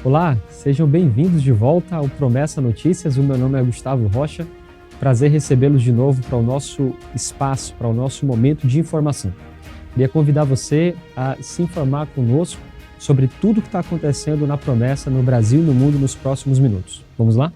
Olá, sejam bem-vindos de volta ao Promessa Notícias. O meu nome é Gustavo Rocha. Prazer recebê-los de novo para o nosso espaço, para o nosso momento de informação. Queria convidar você a se informar conosco sobre tudo que está acontecendo na Promessa no Brasil e no mundo nos próximos minutos. Vamos lá?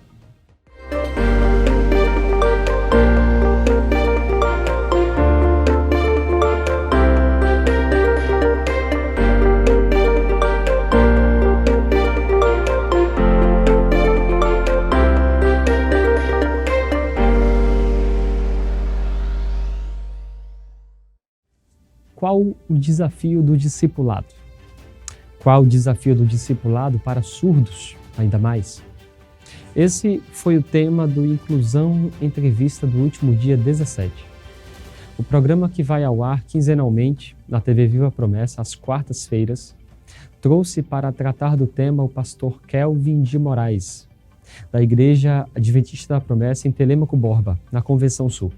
Qual o desafio do discipulado? Qual o desafio do discipulado para surdos, ainda mais? Esse foi o tema do Inclusão Entrevista do último dia 17. O programa que vai ao ar quinzenalmente na TV Viva Promessa, às quartas-feiras, trouxe para tratar do tema o pastor Kelvin de Moraes, da Igreja Adventista da Promessa em Telêmaco Borba, na Convenção Sul.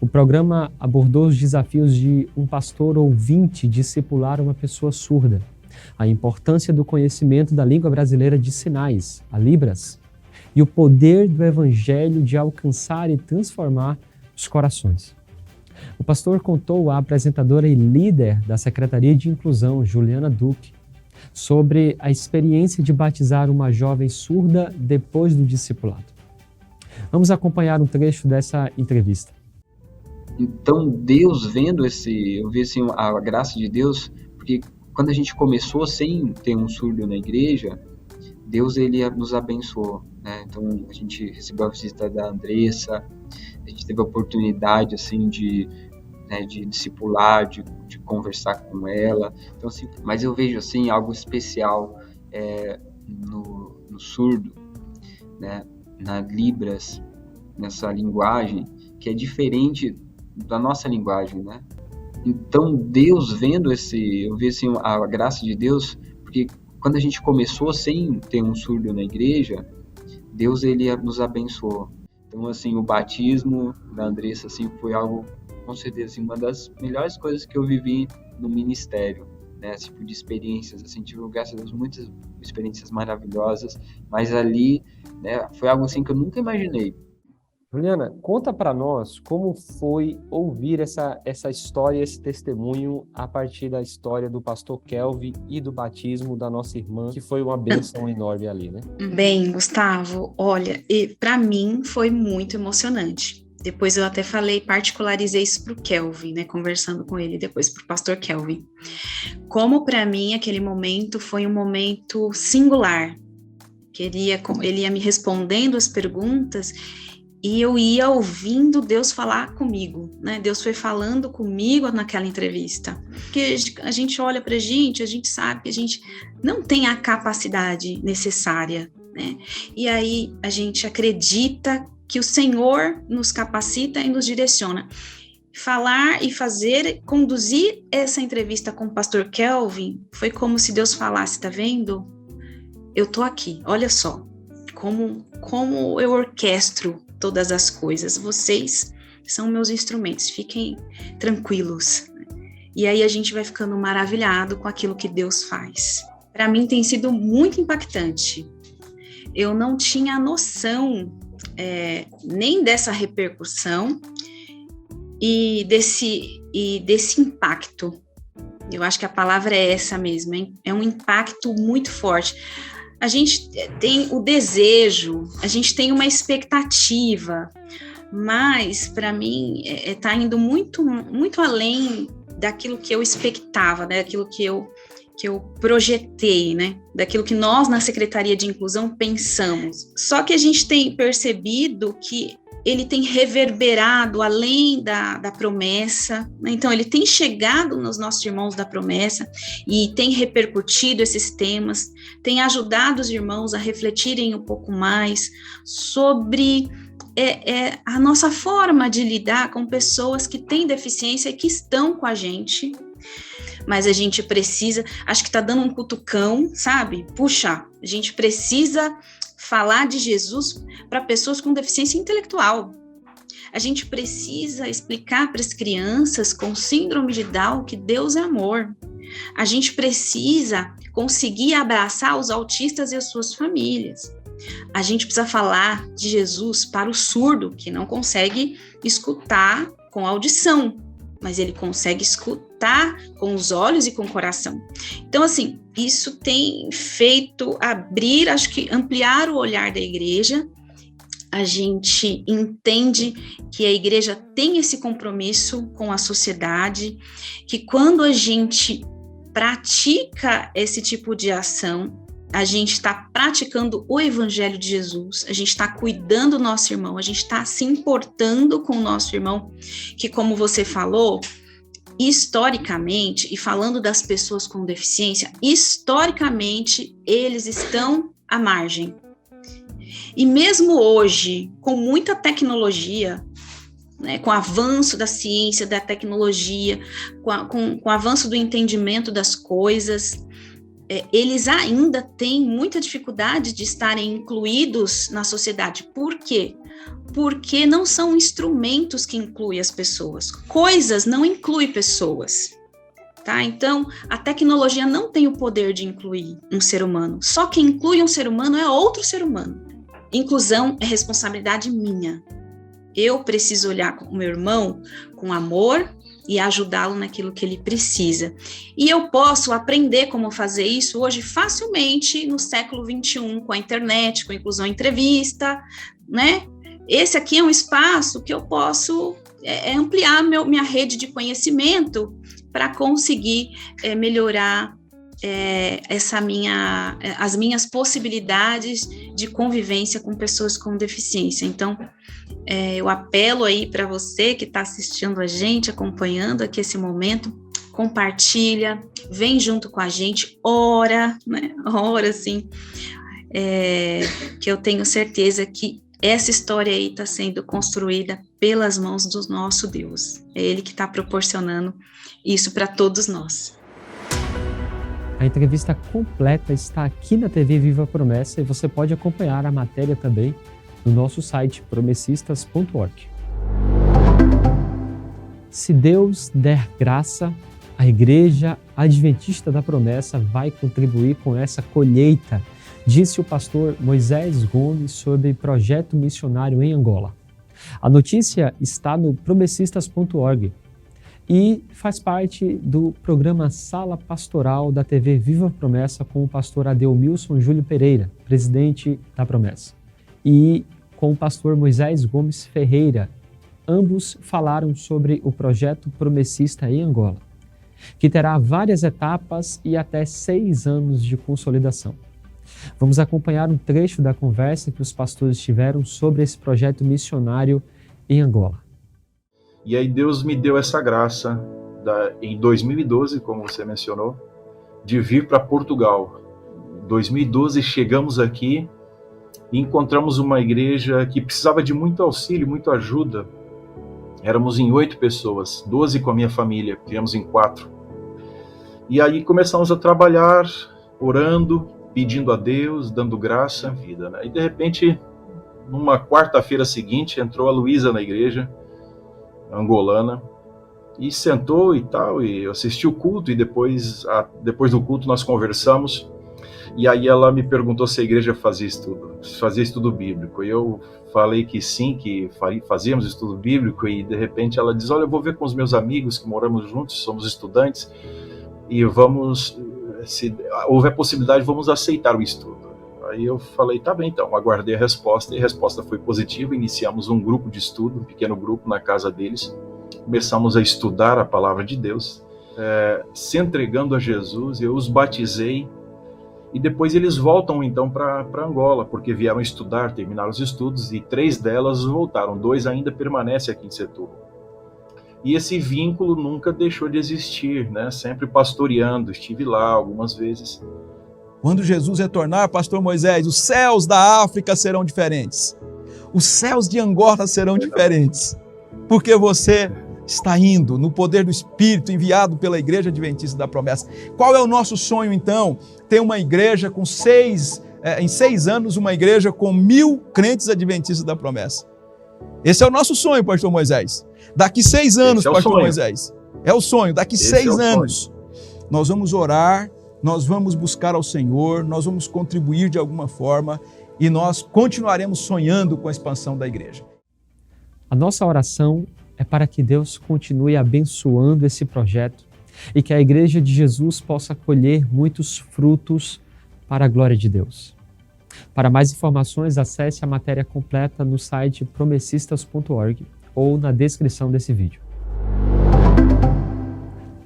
O programa abordou os desafios de um pastor ouvinte discipular uma pessoa surda, a importância do conhecimento da língua brasileira de sinais, a Libras, e o poder do Evangelho de alcançar e transformar os corações. O pastor contou à apresentadora e líder da Secretaria de Inclusão, Juliana Duque, sobre a experiência de batizar uma jovem surda depois do discipulado. Vamos acompanhar um trecho dessa entrevista. Então, Deus vendo eu vi assim, a graça de Deus, porque quando a gente começou sem ter um surdo na igreja, Deus ele nos abençoou, né? Então, a gente recebeu a visita da Andressa, a gente teve a oportunidade assim de discipular, de conversar com ela. Então, assim, mas eu vejo assim algo especial no surdo, né? Na Libras, nessa linguagem que é diferente da nossa linguagem, né? Então, Deus vendo eu vi assim, a graça de Deus, porque quando a gente começou sem ter um surdo na igreja, Deus ele nos abençoou. Então, assim, o batismo da Andressa assim, foi algo, com certeza, assim, uma das melhores coisas que eu vivi no ministério, né? Esse tipo de experiências, assim, tive, graças a Deus, muitas experiências maravilhosas, mas ali, né, foi algo assim que eu nunca imaginei. Juliana, conta para nós como foi ouvir essa história, esse testemunho a partir da história do pastor Kelvin e do batismo da nossa irmã, que foi uma bênção enorme ali, né? Bem, Gustavo, olha, para mim foi muito emocionante. Depois eu até particularizei isso para o Kelvin, né, conversando com ele depois para o pastor Kelvin. Como para mim aquele momento foi um momento singular, ele ia me respondendo as perguntas e eu ia ouvindo Deus falar comigo, né? Deus foi falando comigo naquela entrevista. Porque a gente olha para a gente sabe que a gente não tem a capacidade necessária, né? E aí a gente acredita que o Senhor nos capacita e nos direciona. Falar e fazer, conduzir essa entrevista com o pastor Kelvin, foi como se Deus falasse, tá vendo? Eu tô aqui, olha só, como eu orquestro todas as coisas, vocês são meus instrumentos, fiquem tranquilos. E aí a gente vai ficando maravilhado com aquilo que Deus faz. Para mim tem sido muito impactante. Eu não tinha noção nem dessa repercussão e desse impacto. Eu acho que a palavra é essa mesmo, hein? É um impacto muito forte. A gente tem o desejo, a gente tem uma expectativa, mas para mim está indo muito, muito além daquilo que eu expectava, né? Daquilo que eu projetei, né? Daquilo que nós na Secretaria de Inclusão pensamos. Só que a gente tem percebido que ele tem reverberado além da promessa, né? Então ele tem chegado nos nossos irmãos da promessa e tem repercutido esses temas, tem ajudado os irmãos a refletirem um pouco mais sobre a nossa forma de lidar com pessoas que têm deficiência e que estão com a gente, mas a gente precisa, acho que está dando um cutucão, sabe? Puxa, a gente precisa falar de Jesus para pessoas com deficiência intelectual. A gente precisa explicar para as crianças com síndrome de Down que Deus é amor. A gente precisa conseguir abraçar os autistas e as suas famílias. A gente precisa falar de Jesus para o surdo, que não consegue escutar com audição, mas ele consegue escutar com os olhos e com o coração. Então, assim, isso tem feito abrir, acho que ampliar o olhar da igreja. A gente entende que a igreja tem esse compromisso com a sociedade, que quando a gente pratica esse tipo de ação, a gente está praticando o evangelho de Jesus, a gente está cuidando do nosso irmão, a gente está se importando com o nosso irmão, que, como você falou, historicamente, e falando das pessoas com deficiência, historicamente, eles estão à margem. E mesmo hoje, com muita tecnologia, né, com o avanço da ciência, da tecnologia, com o avanço do entendimento das coisas, eles ainda têm muita dificuldade de estarem incluídos na sociedade. Por quê? Porque não são instrumentos que incluem as pessoas. Coisas não incluem pessoas. Tá? Então, a tecnologia não tem o poder de incluir um ser humano. Só quem inclui um ser humano é outro ser humano. Inclusão é responsabilidade minha. Eu preciso olhar com o meu irmão com amor e ajudá-lo naquilo que ele precisa. E eu posso aprender como fazer isso hoje facilmente no século XXI, com a internet, com a inclusão entrevista, né? Esse aqui é um espaço que eu posso ampliar minha rede de conhecimento para conseguir melhorar as minhas possibilidades de convivência com pessoas com deficiência. Então, eu apelo aí para você que está assistindo a gente, acompanhando aqui esse momento, compartilha, vem junto com a gente, ora, né? Ora, sim, que eu tenho certeza que essa história aí está sendo construída pelas mãos do nosso Deus. É Ele que está proporcionando isso para todos nós. A entrevista completa está aqui na TV Viva Promessa e você pode acompanhar a matéria também no nosso site promessistas.org. Se Deus der graça, a Igreja Adventista da Promessa vai contribuir com essa colheita, disse o pastor Moisés Gomes sobre projeto missionário em Angola. A notícia está no promessistas.org e faz parte do programa Sala Pastoral da TV Viva Promessa com o pastor Adelmilson Júlio Pereira, presidente da Promessa, e com o pastor Moisés Gomes Ferreira. Ambos falaram sobre o projeto Promessista em Angola, que terá várias etapas e até 6 anos de consolidação. Vamos acompanhar um trecho da conversa que os pastores tiveram sobre esse projeto missionário em Angola. E aí Deus me deu essa graça, em 2012, como você mencionou, de vir para Portugal. Em 2012 chegamos aqui e encontramos uma igreja que precisava de muito auxílio, muita ajuda. Éramos em 8 pessoas, 12 com a minha família, viemos em 4. E aí começamos a trabalhar, orando, pedindo a Deus, dando graça à vida, né? E de repente, numa quarta-feira seguinte, entrou a Luísa na igreja, angolana, e sentou e tal, e eu assisti o culto, e depois do culto nós conversamos, e aí ela me perguntou se a igreja fazia estudo bíblico, e eu falei que sim, que fazíamos estudo bíblico, e de repente ela diz, olha, eu vou ver com os meus amigos que moramos juntos, somos estudantes, e vamos, se houver possibilidade, vamos aceitar o estudo. Aí eu falei, tá bem, então, aguardei a resposta, e a resposta foi positiva, iniciamos um grupo de estudo, um pequeno grupo na casa deles, começamos a estudar a palavra de Deus, se entregando a Jesus, eu os batizei, e depois eles voltam então para Angola, porque vieram estudar, terminaram os estudos, e 3 delas voltaram, 2 ainda permanecem aqui em Setúbal. E esse vínculo nunca deixou de existir, né? Sempre pastoreando, estive lá algumas vezes. Quando Jesus retornar, pastor Moisés, os céus da África serão diferentes. Os céus de Angola serão diferentes. Porque você está indo no poder do Espírito enviado pela Igreja Adventista da Promessa. Qual é o nosso sonho, então? Ter uma igreja com em 6 anos, uma igreja com 1000 crentes adventistas da Promessa. Esse é o nosso sonho, pastor Moisés. Daqui 6 anos, pastor Moisés. É o sonho, daqui 6 anos. nós vamos orar, nós vamos buscar ao Senhor, nós vamos contribuir de alguma forma e nós continuaremos sonhando com a expansão da igreja. A nossa oração é para que Deus continue abençoando esse projeto e que a Igreja de Jesus possa colher muitos frutos para a glória de Deus. Para mais informações, acesse a matéria completa no site promessistas.org ou na descrição desse vídeo.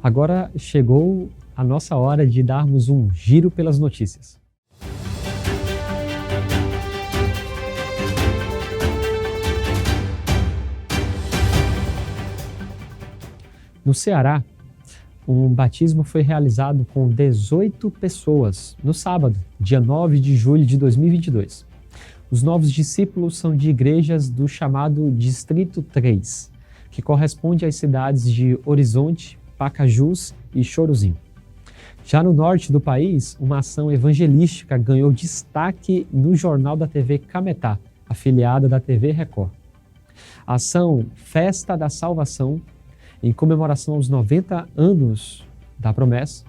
Agora chegou a nossa hora de darmos um giro pelas notícias. No Ceará, um batismo foi realizado com 18 pessoas no sábado, dia 9 de julho de 2022. Os novos discípulos são de igrejas do chamado Distrito 3, que corresponde às cidades de Horizonte, Pacajus e Chorozinho. Já no norte do país, uma ação evangelística ganhou destaque no jornal da TV Cametá, afiliada da TV Record. A ação Festa da Salvação, em comemoração aos 90 anos da promessa,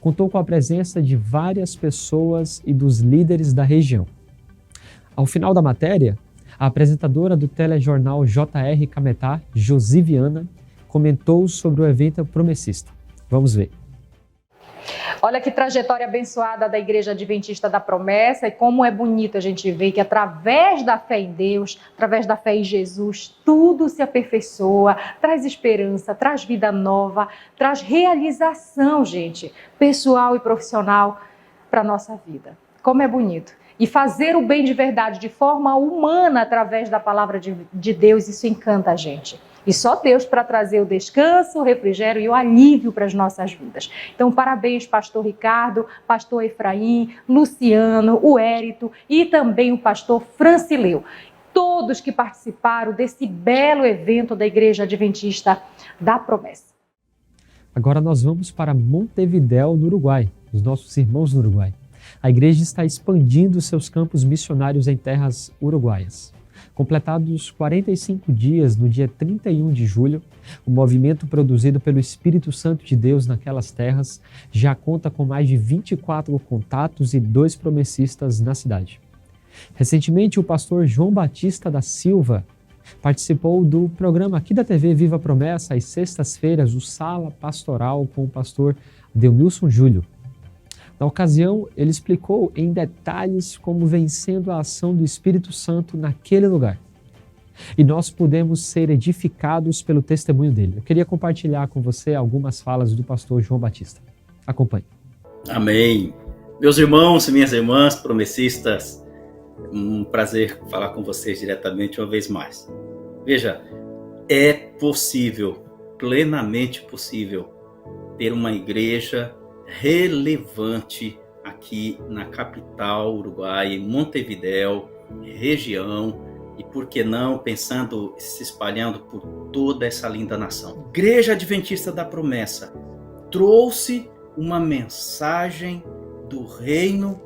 contou com a presença de várias pessoas e dos líderes da região. Ao final da matéria, a apresentadora do telejornal JR Cametá, Josiviana, comentou sobre o evento promessista. Vamos ver. Olha que trajetória abençoada da Igreja Adventista da Promessa e como é bonito a gente ver que através da fé em Deus, através da fé em Jesus, tudo se aperfeiçoa, traz esperança, traz vida nova, traz realização, gente, pessoal e profissional para a nossa vida. Como é bonito. E fazer o bem de verdade de forma humana através da palavra de Deus, isso encanta a gente. E só Deus para trazer o descanso, o refrigério e o alívio para as nossas vidas. Então, parabéns, pastor Ricardo, pastor Efraim, Luciano, o Érito e também o pastor Francileu. Todos que participaram desse belo evento da Igreja Adventista da Promessa. Agora nós vamos para Montevidéu, no Uruguai, os nossos irmãos no Uruguai. A igreja está expandindo seus campos missionários em terras uruguaias. Completados 45 dias, no dia 31 de julho, o movimento produzido pelo Espírito Santo de Deus naquelas terras já conta com mais de 24 contatos e 2 promessistas na cidade. Recentemente, o pastor João Batista da Silva participou do programa aqui da TV Viva Promessa, às sextas-feiras, o Sala Pastoral com o pastor Delmilson Júlio. Na ocasião, ele explicou em detalhes como vem sendo a ação do Espírito Santo naquele lugar. E nós pudemos ser edificados pelo testemunho dele. Eu queria compartilhar com você algumas falas do pastor João Batista. Acompanhe. Amém. Meus irmãos e minhas irmãs promessistas, um prazer falar com vocês diretamente uma vez mais. Veja, é possível, plenamente possível, ter uma igreja relevante aqui na capital uruguaia, em Montevidéu, região, e por que não, pensando, se espalhando por toda essa linda nação. A Igreja Adventista da Promessa trouxe uma mensagem do reino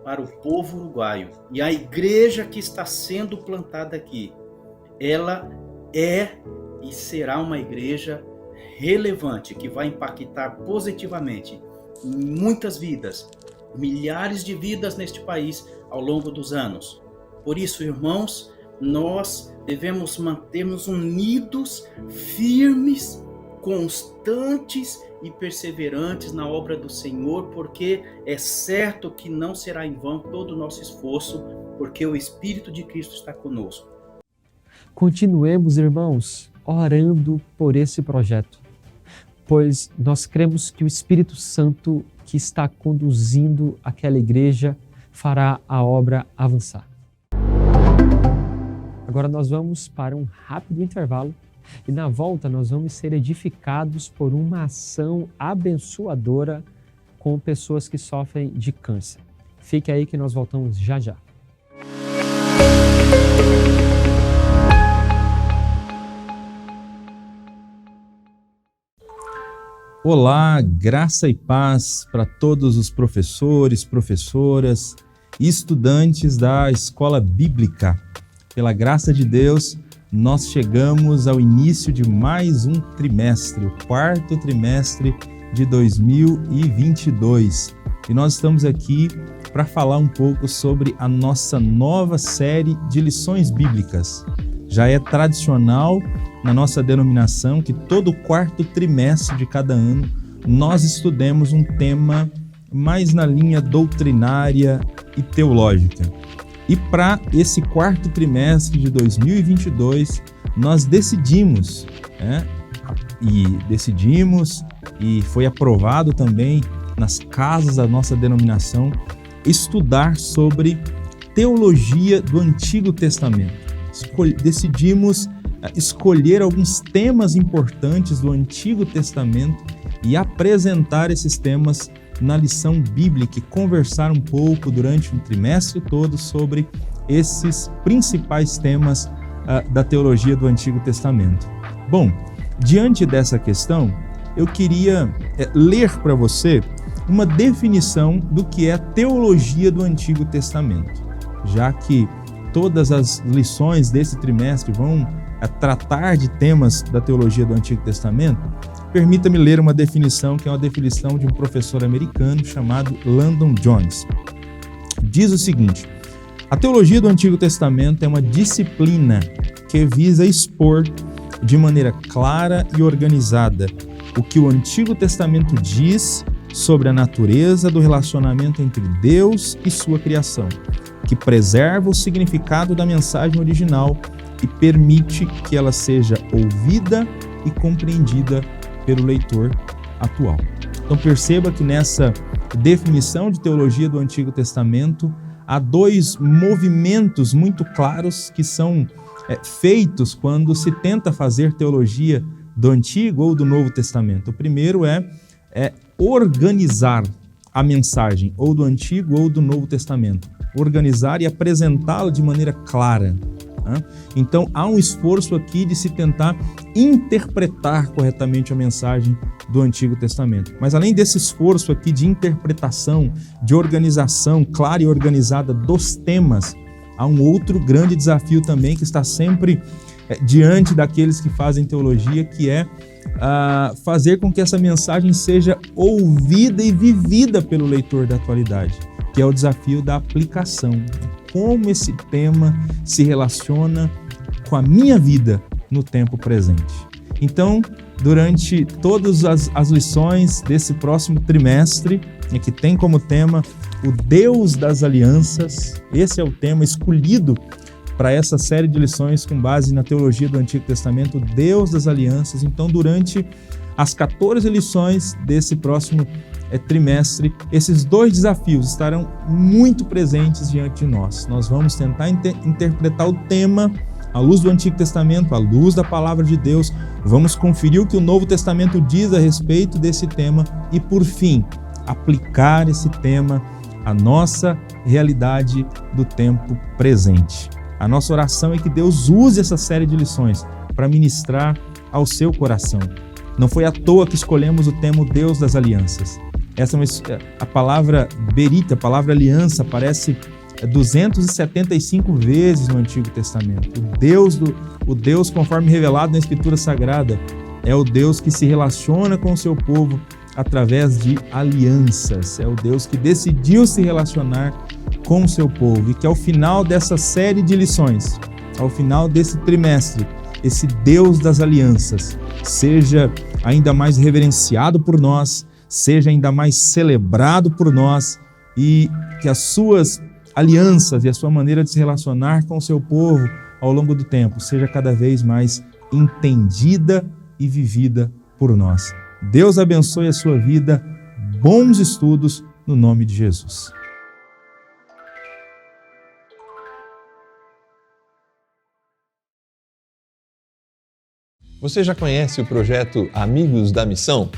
para o povo uruguaio. E a igreja que está sendo plantada aqui, ela é e será uma igreja relevante, que vai impactar positivamente muitas vidas, milhares de vidas neste país ao longo dos anos. Por isso, irmãos, nós devemos manter-nos unidos, firmes, constantes e perseverantes na obra do Senhor, porque é certo que não será em vão todo o nosso esforço, porque o Espírito de Cristo está conosco. Continuemos, irmãos, orando por esse projeto, pois nós cremos que o Espírito Santo que está conduzindo aquela igreja fará a obra avançar. Agora nós vamos para um rápido intervalo e na volta nós vamos ser edificados por uma ação abençoadora com pessoas que sofrem de câncer. Fique aí que nós voltamos já já. Olá, graça e paz para todos os professores, professoras e estudantes da Escola Bíblica. Pela graça de Deus, nós chegamos ao início de mais um trimestre, o 4º trimestre de 2022. E nós estamos aqui para falar um pouco sobre a nossa nova série de lições bíblicas. Já é tradicional na nossa denominação que todo quarto trimestre de cada ano nós estudemos um tema mais na linha doutrinária e teológica. E para esse quarto trimestre de 2022, nós decidimos, e foi aprovado também nas casas da nossa denominação, estudar sobre teologia do Antigo Testamento. Decidimos escolher alguns temas importantes do Antigo Testamento e apresentar esses temas na lição bíblica e conversar um pouco durante um trimestre todo sobre esses principais temas da teologia do Antigo Testamento. Bom, diante dessa questão, eu queria ler para você uma definição do que é teologia do Antigo Testamento, já que todas as lições desse trimestre vão tratar de temas da teologia do Antigo Testamento. Permita-me ler uma definição que é uma definição de um professor americano chamado Landon Jones. Diz o seguinte: a teologia do Antigo Testamento é uma disciplina que visa expor de maneira clara e organizada o que o Antigo Testamento diz sobre a natureza do relacionamento entre Deus e sua criação, que preserva o significado da mensagem original e permite que ela seja ouvida e compreendida pelo leitor atual. Então perceba que nessa definição de teologia do Antigo Testamento há dois movimentos muito claros que são feitos quando se tenta fazer teologia do Antigo ou do Novo Testamento. O primeiro é organizar a mensagem ou do Antigo ou do Novo Testamento, organizar e apresentá-la de maneira clara. Então há um esforço aqui de se tentar interpretar corretamente a mensagem do Antigo Testamento. Mas além desse esforço aqui de interpretação, de organização clara e organizada dos temas, há um outro grande desafio também que está sempre diante daqueles que fazem teologia, que é fazer com que essa mensagem seja ouvida e vivida pelo leitor da atualidade, que é o desafio da aplicação. Como esse tema se relaciona com a minha vida no tempo presente. Então, durante todas as lições desse próximo trimestre, que tem como tema o Deus das Alianças, esse é o tema escolhido para essa série de lições com base na teologia do Antigo Testamento, o Deus das Alianças. Então, durante as 14 lições desse próximo trimestre, esses dois desafios estarão muito presentes diante de nós. Nós vamos tentar interpretar o tema à luz do Antigo Testamento, à luz da Palavra de Deus. Vamos conferir o que o Novo Testamento diz a respeito desse tema e, por fim, aplicar esse tema à nossa realidade do tempo presente. A nossa oração é que Deus use essa série de lições para ministrar ao seu coração. Não foi à toa que escolhemos o tema o Deus das Alianças. A palavra berita, a palavra aliança, aparece 275 vezes no Antigo Testamento. O Deus, conforme revelado na Escritura Sagrada, é o Deus que se relaciona com o seu povo através de alianças. É o Deus que decidiu se relacionar com o seu povo e que ao final dessa série de lições, ao final desse trimestre, esse Deus das alianças seja ainda mais reverenciado por nós, seja ainda mais celebrado por nós e que as suas alianças e a sua maneira de se relacionar com o seu povo ao longo do tempo seja cada vez mais entendida e vivida por nós. Deus abençoe a sua vida, bons estudos no nome de Jesus. Você já conhece o projeto Amigos da Missão?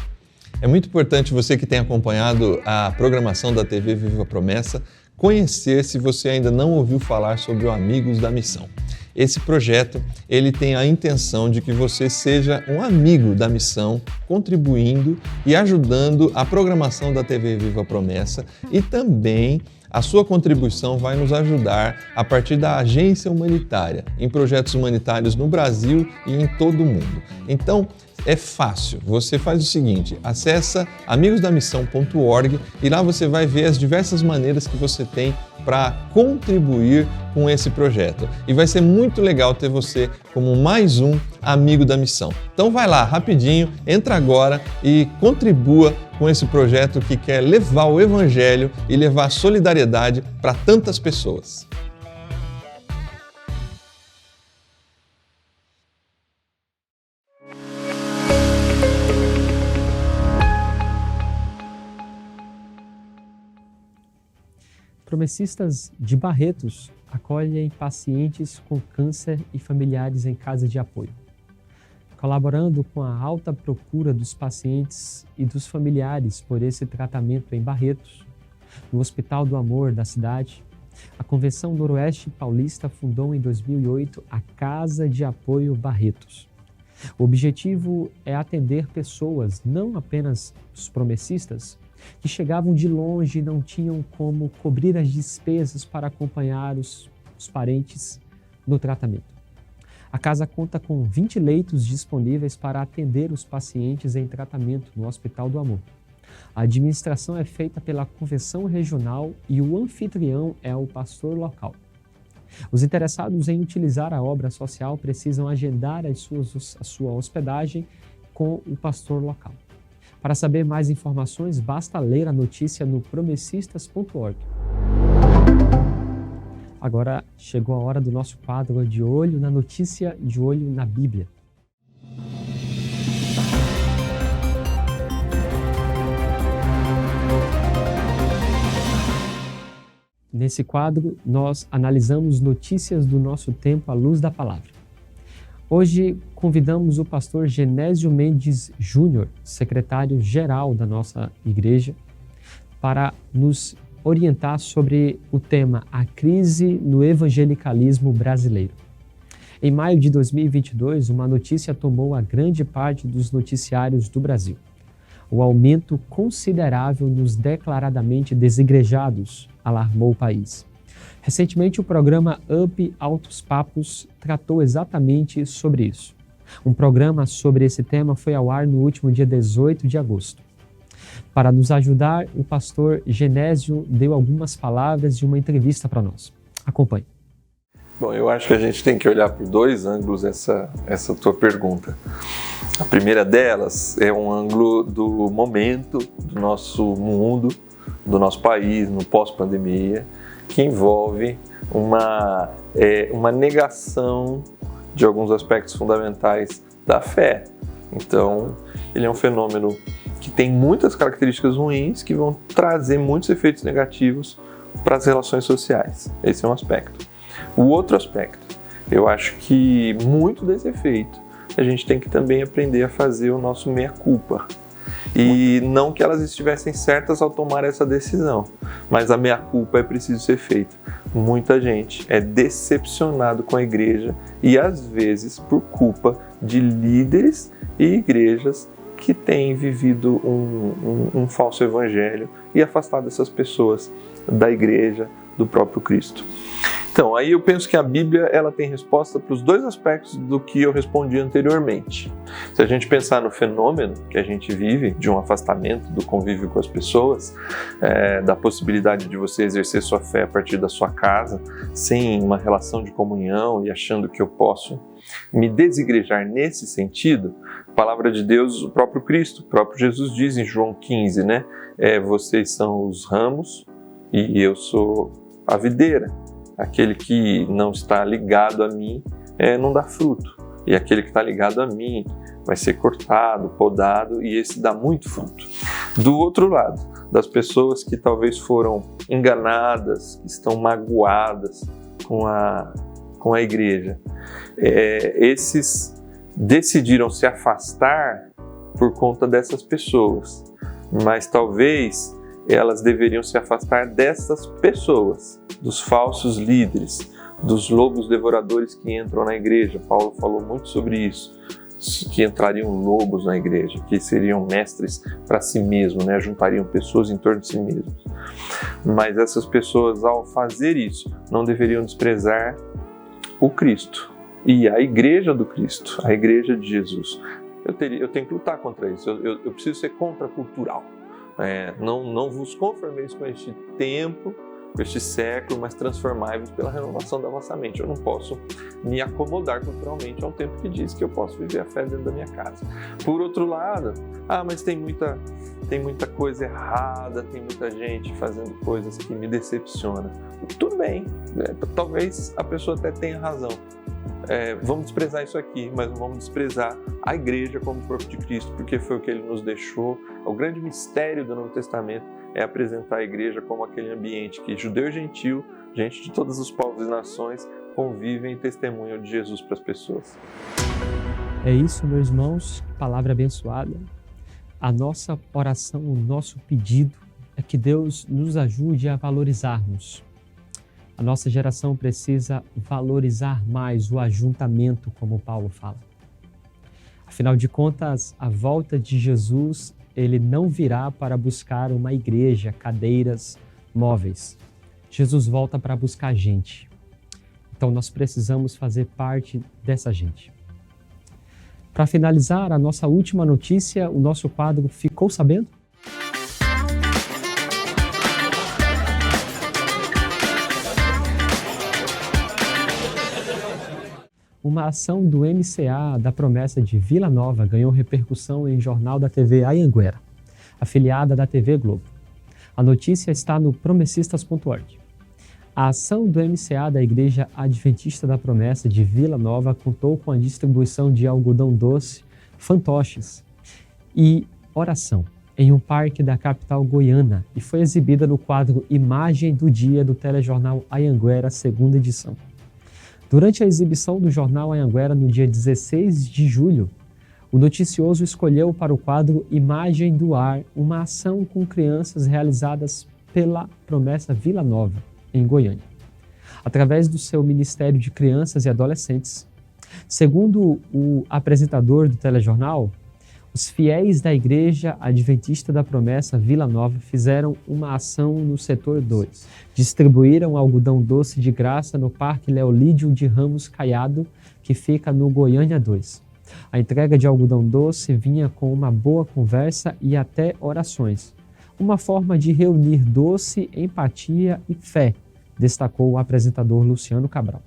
É muito importante você que tem acompanhado a programação da TV Viva Promessa conhecer, se você ainda não ouviu falar, sobre o Amigos da Missão. Esse projeto, ele tem a intenção de que você seja um amigo da missão, contribuindo e ajudando a programação da TV Viva Promessa, e também a sua contribuição vai nos ajudar a partir da agência humanitária, em projetos humanitários no Brasil e em todo o mundo. Então, É fácil. Você faz o seguinte, acessa amigosdamissão.org e lá você vai ver as diversas maneiras que você tem para contribuir com esse projeto. E vai ser muito legal ter você como mais um amigo da missão. Então vai lá, rapidinho, entra agora e contribua com esse projeto que quer levar o Evangelho e levar solidariedade para tantas pessoas. Promessistas de Barretos acolhem pacientes com câncer e familiares em casa de apoio. Colaborando com a alta procura dos pacientes e dos familiares por esse tratamento em Barretos, no Hospital do Amor da cidade, a Convenção Noroeste Paulista fundou em 2008 a Casa de Apoio Barretos. O objetivo é atender pessoas, não apenas os promessistas, que chegavam de longe e não tinham como cobrir as despesas para acompanhar os parentes no tratamento. A casa conta com 20 leitos disponíveis para atender os pacientes em tratamento no Hospital do Amor. A administração é feita pela Convenção Regional e o anfitrião é o pastor local. Os interessados em utilizar a obra social precisam agendar a sua hospedagem com o pastor local. Para saber mais informações, basta ler a notícia no promessistas.org. Agora chegou a hora do nosso quadro De Olho na Notícia, De Olho na Bíblia. Nesse quadro, nós analisamos notícias do nosso tempo à luz da palavra. Hoje, convidamos o pastor Genésio Mendes Júnior, secretário-geral da nossa igreja, para nos orientar sobre o tema A Crise no Evangelicalismo Brasileiro. Em maio de 2022, uma notícia tomou a grande parte dos noticiários do Brasil. O aumento considerável nos declaradamente desigrejados alarmou o país. Recentemente, o programa Up Altos Papos tratou exatamente sobre isso. Um programa sobre esse tema foi ao ar no último dia 18 de agosto. Para nos ajudar, o pastor Genésio deu algumas palavras e uma entrevista para nós. Acompanhe. Bom, eu acho que a gente tem que olhar por dois ângulos essa tua pergunta. A primeira delas é um ângulo do momento do nosso mundo, do nosso país, no pós-pandemia, que envolve uma negação de alguns aspectos fundamentais da fé. Então, ele é um fenômeno que tem muitas características ruins que vão trazer muitos efeitos negativos para as relações sociais. Esse é um aspecto. O outro aspecto, eu acho que muito desse efeito a gente tem que também aprender a fazer o nosso meia-culpa. E não que elas estivessem certas ao tomar essa decisão, mas a meia-culpa é preciso ser feita. Muita gente é decepcionado com a igreja e às vezes por culpa de líderes e igrejas que têm vivido um falso evangelho e afastado essas pessoas da igreja, do próprio Cristo. Então, aí eu penso que a Bíblia ela tem resposta para os dois aspectos do que eu respondi anteriormente. Se a gente pensar no fenômeno que a gente vive, de um afastamento do convívio com as pessoas, da possibilidade de você exercer sua fé a partir da sua casa, sem uma relação de comunhão e achando que eu posso me desigrejar nesse sentido, a palavra de Deus, o próprio Cristo, o próprio Jesus diz em João 15, né? Vocês são os ramos e eu sou a videira. Aquele que não está ligado a mim não dá fruto. E aquele que está ligado a mim vai ser cortado, podado, e esse dá muito fruto. Do outro lado, das pessoas que talvez foram enganadas, que estão magoadas com a igreja, esses decidiram se afastar por conta dessas pessoas. Mas talvez elas deveriam se afastar dessas pessoas, dos falsos líderes, dos lobos devoradores que entram na igreja. Paulo falou muito sobre isso, que entrariam lobos na igreja, que seriam mestres para si mesmos, né? Juntariam pessoas em torno de si mesmos. Mas essas pessoas, ao fazer isso, não deveriam desprezar o Cristo e a igreja do Cristo, a igreja de Jesus. eu tenho que lutar contra isso, eu preciso ser contracultural. Não vos conformeis com este tempo, com este século, mas transformai-vos pela renovação da vossa mente. Eu não posso me acomodar culturalmente a um tempo que diz que eu posso viver a fé dentro da minha casa. Por outro lado, mas tem muita coisa errada, tem muita gente fazendo coisas que me decepcionam. Tudo bem, talvez a pessoa até tenha razão. Vamos desprezar isso aqui, mas não vamos desprezar a igreja como corpo de Cristo, porque foi o que ele nos deixou. O grande mistério do Novo Testamento é apresentar a igreja como aquele ambiente que judeu e gentil, gente de todos os povos e nações, convivem e testemunham de Jesus para as pessoas. É isso, meus irmãos, palavra abençoada. A nossa oração, o nosso pedido é que Deus nos ajude a valorizarmos. A nossa geração precisa valorizar mais o ajuntamento, como Paulo fala. Afinal de contas, a volta de Jesus, ele não virá para buscar uma igreja, cadeiras, móveis. Jesus volta para buscar gente. Então nós precisamos fazer parte dessa gente. Para finalizar, a nossa última notícia, o nosso quadro Ficou Sabendo? Uma ação do MCA da Promessa de Vila Nova ganhou repercussão em jornal da TV Anhanguera, afiliada da TV Globo. A notícia está no promessistas.org. A ação do MCA da Igreja Adventista da Promessa de Vila Nova contou com a distribuição de algodão doce, fantoches e oração em um parque da capital goiana e foi exibida no quadro Imagem do Dia do telejornal Anhanguera, segunda edição. Durante a exibição do jornal Anhanguera no dia 16 de julho, o noticioso escolheu para o quadro Imagem do Ar uma ação com crianças realizadas pela Promessa Vila Nova, em Goiânia, através do seu Ministério de Crianças e Adolescentes. Segundo o apresentador do telejornal, os fiéis da Igreja Adventista da Promessa Vila Nova fizeram uma ação no setor 2. Distribuíram algodão doce de graça no Parque Leolídio de Ramos Caiado, que fica no Goiânia 2. A entrega de algodão doce vinha com uma boa conversa e até orações. Uma forma de reunir doce, empatia e fé, destacou o apresentador Luciano Cabral.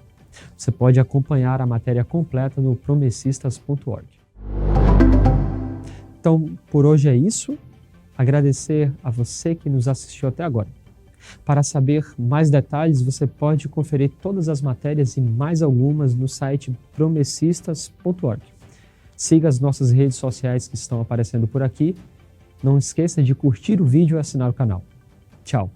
Você pode acompanhar a matéria completa no promessistas.org. Então, por hoje é isso. Agradecer a você que nos assistiu até agora. Para saber mais detalhes, você pode conferir todas as matérias e mais algumas no site promessistas.org. Siga as nossas redes sociais que estão aparecendo por aqui. Não esqueça de curtir o vídeo e assinar o canal. Tchau!